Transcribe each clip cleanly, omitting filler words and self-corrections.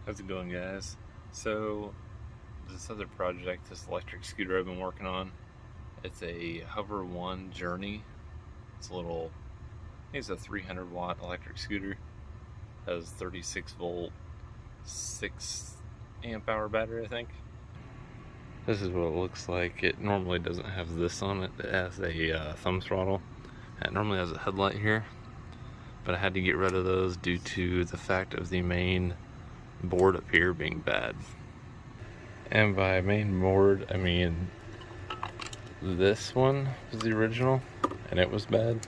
How's it going, guys? So, this other project, this electric scooter I've been working on, it's a Hover One Journey. It's a little, I think it's a 300 watt electric scooter. Has 36 volt, 6 amp hour battery, I think. This is what it looks like. It normally doesn't have this on it. It has a thumb throttle. It normally has a headlight here, but I had to get rid of those due to the fact of the main board up here being bad. And by main board, I mean this one was the original and it was bad.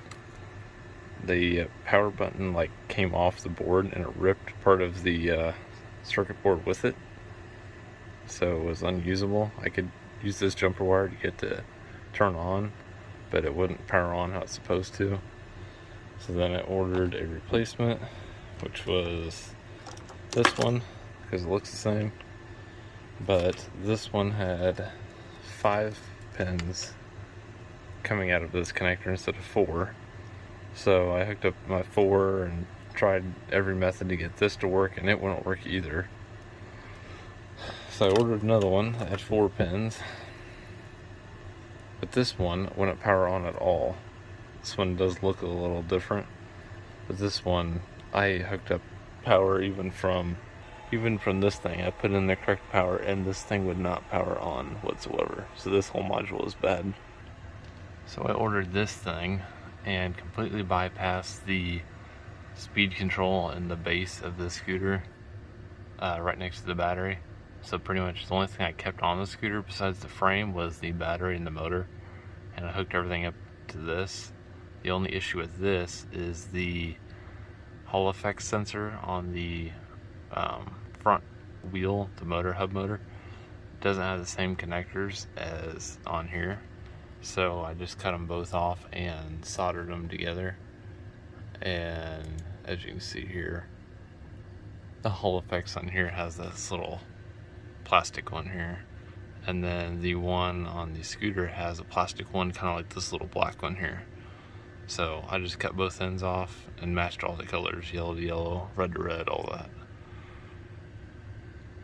The power button like came off the board and it ripped part of the circuit board with it, so it was unusable. I could use this jumper wire to get to turn on, but it wouldn't power on how it's supposed to. So then I ordered a replacement, which was this one, because it looks the same, but this one had 5 pins coming out of this connector instead of 4. So I hooked up my 4 and tried every method to get this to work, and it wouldn't work either. So I ordered another one that had 4 pins, but this one wouldn't power on at all. This one does look a little different, but this one I hooked up power even from this thing. I put in the correct power and this thing would not power on whatsoever. So this whole module is bad. So I ordered this thing and completely bypassed the speed control in the base of the scooter, right next to the battery. So pretty much the only thing I kept on the scooter besides the frame was the battery and the motor, and I hooked everything up to this. The only issue with this is the Hall effect sensor on the front wheel, the motor, hub motor, doesn't have the same connectors as on here. So I just cut them both off and soldered them together. And as you can see here, the Hall effects on here has this little plastic one here. And then the one on the scooter has a plastic one, kind of like this little black one here. So I just cut both ends off and matched all the colors, yellow to yellow, red to red, all that.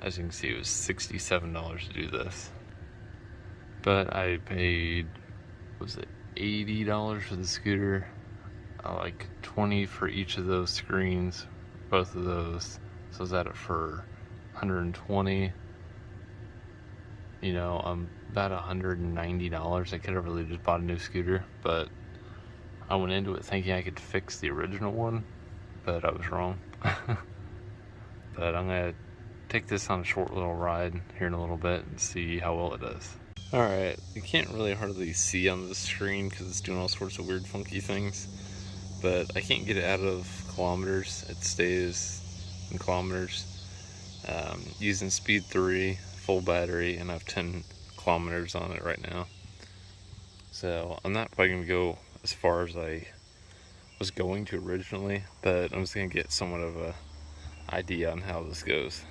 As you can see, it was $67 to do this. But I paid, was it $80 for the scooter? Like $20 for each of those screens, both of those. So I was at it for $120. You know, about $190. I could have really just bought a new scooter, but I went into it thinking I could fix the original one, but I was wrong. But I'm gonna take this on a short little ride here in a little bit and see how well it does. Alright, you can't really hardly see on the screen because it's doing all sorts of weird funky things, but I can't get it out of kilometers. It stays in kilometers. Using speed 3, full battery, and I have 10 kilometers on it right now. So I'm not probably going to go as far as I was going to originally, but I'm just going to get somewhat of a idea on how this goes.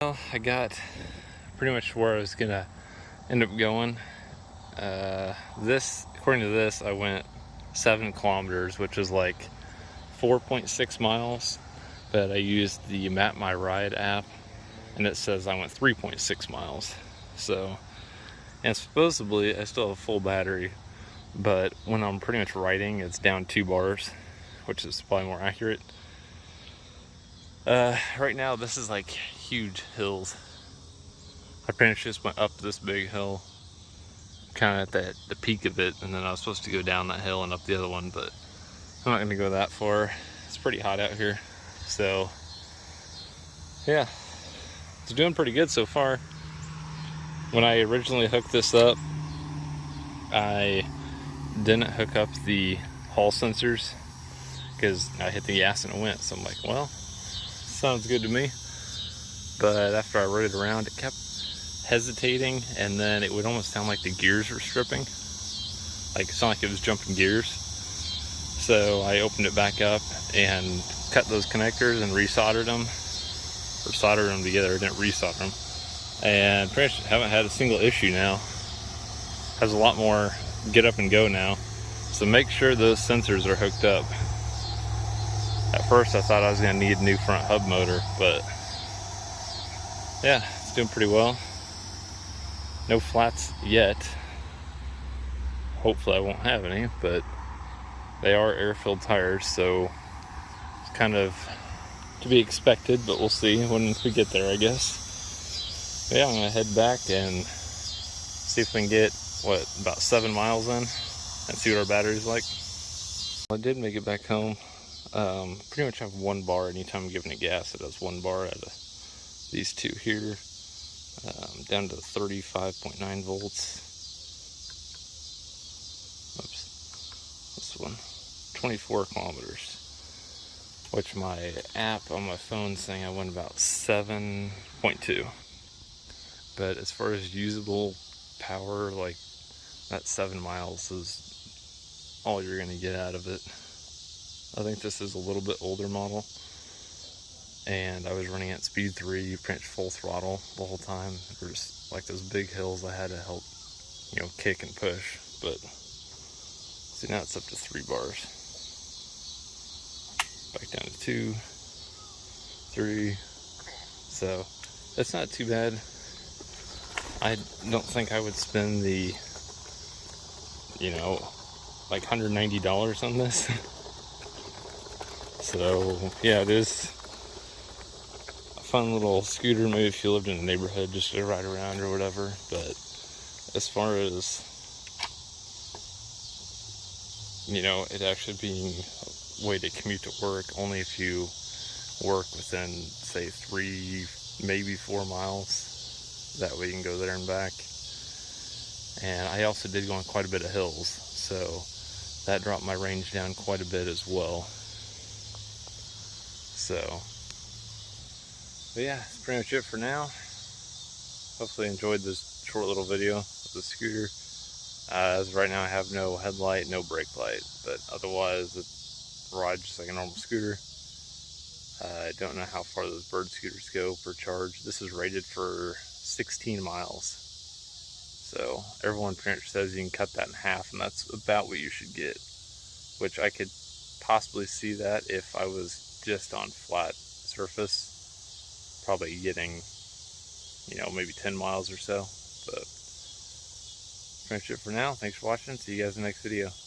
Well, I got pretty much where I was going to end up going. According to this, I went 7 kilometers, which is like 4.6 miles, but I used the Map My Ride app and it says I went 3.6 miles. So, and supposedly I still have a full battery, but when I'm pretty much riding, it's down 2 bars, which is probably more accurate. Right now this is like huge hills. I pretty much just went up this big hill, kind of at the peak of it, and then I was supposed to go down that hill and up the other one, but I'm not going to go that far. It's pretty hot out here, so yeah, it's doing pretty good so far. When I originally hooked this up, I didn't hook up the Hall sensors because I hit the gas and it went, so I'm like, well, sounds good to me. But after I rode it around, it kept hesitating, and then it would almost sound like the gears were stripping, like it sounded like it was jumping gears. So I opened it back up and cut those connectors and resoldered them, or soldered them together. I didn't resolder them, and pretty much haven't had a single issue now. Has a lot more get up and go now. So make sure those sensors are hooked up. At first I thought I was going to need a new front hub motor, but Yeah, it's doing pretty well. No flats yet. Hopefully I won't have any, but they are air-filled tires, so it's kind of to be expected, but we'll see when we get there, I guess. But yeah, I'm gonna head back and see if we can get, about 7 miles in and see what our battery's like. I did make it back home. Pretty much have 1 bar anytime I'm giving it gas. It has 1 bar out of these 2 here, down to 35.9 volts. Oops, this one, 24 kilometers, which my app on my phone saying I went about 7.2. But as far as usable power, like, that 7 miles is all you're gonna get out of it. I think this is a little bit older model, and I was running at speed 3, pretty much full throttle the whole time. There's like those big hills I had to help, kick and push. But see, now it's up to 3 bars. Back down to 2, 3. So that's not too bad. I don't think I would spend the, like $190 on this. So yeah, it is a fun little scooter, maybe if you lived in a neighborhood just to ride around or whatever. But as far as, it actually being a way to commute to work, only if you work within, say, 3, maybe 4 miles. That way you can go there and back. And I also did go on quite a bit of hills, so that dropped my range down quite a bit as well. So, but yeah, that's pretty much it for now. Hopefully you enjoyed this short little video of the scooter. As of right now, I have no headlight, no brake light, but otherwise it rides just like a normal scooter. I don't know how far those bird scooters go per charge. This is rated for 16 miles. So everyone pretty much says you can cut that in half, and that's about what you should get, which I could possibly see that if I was just on flat surface, probably getting, maybe 10 miles or so. But pretty much it for now. Thanks for watching. See you guys in the next video.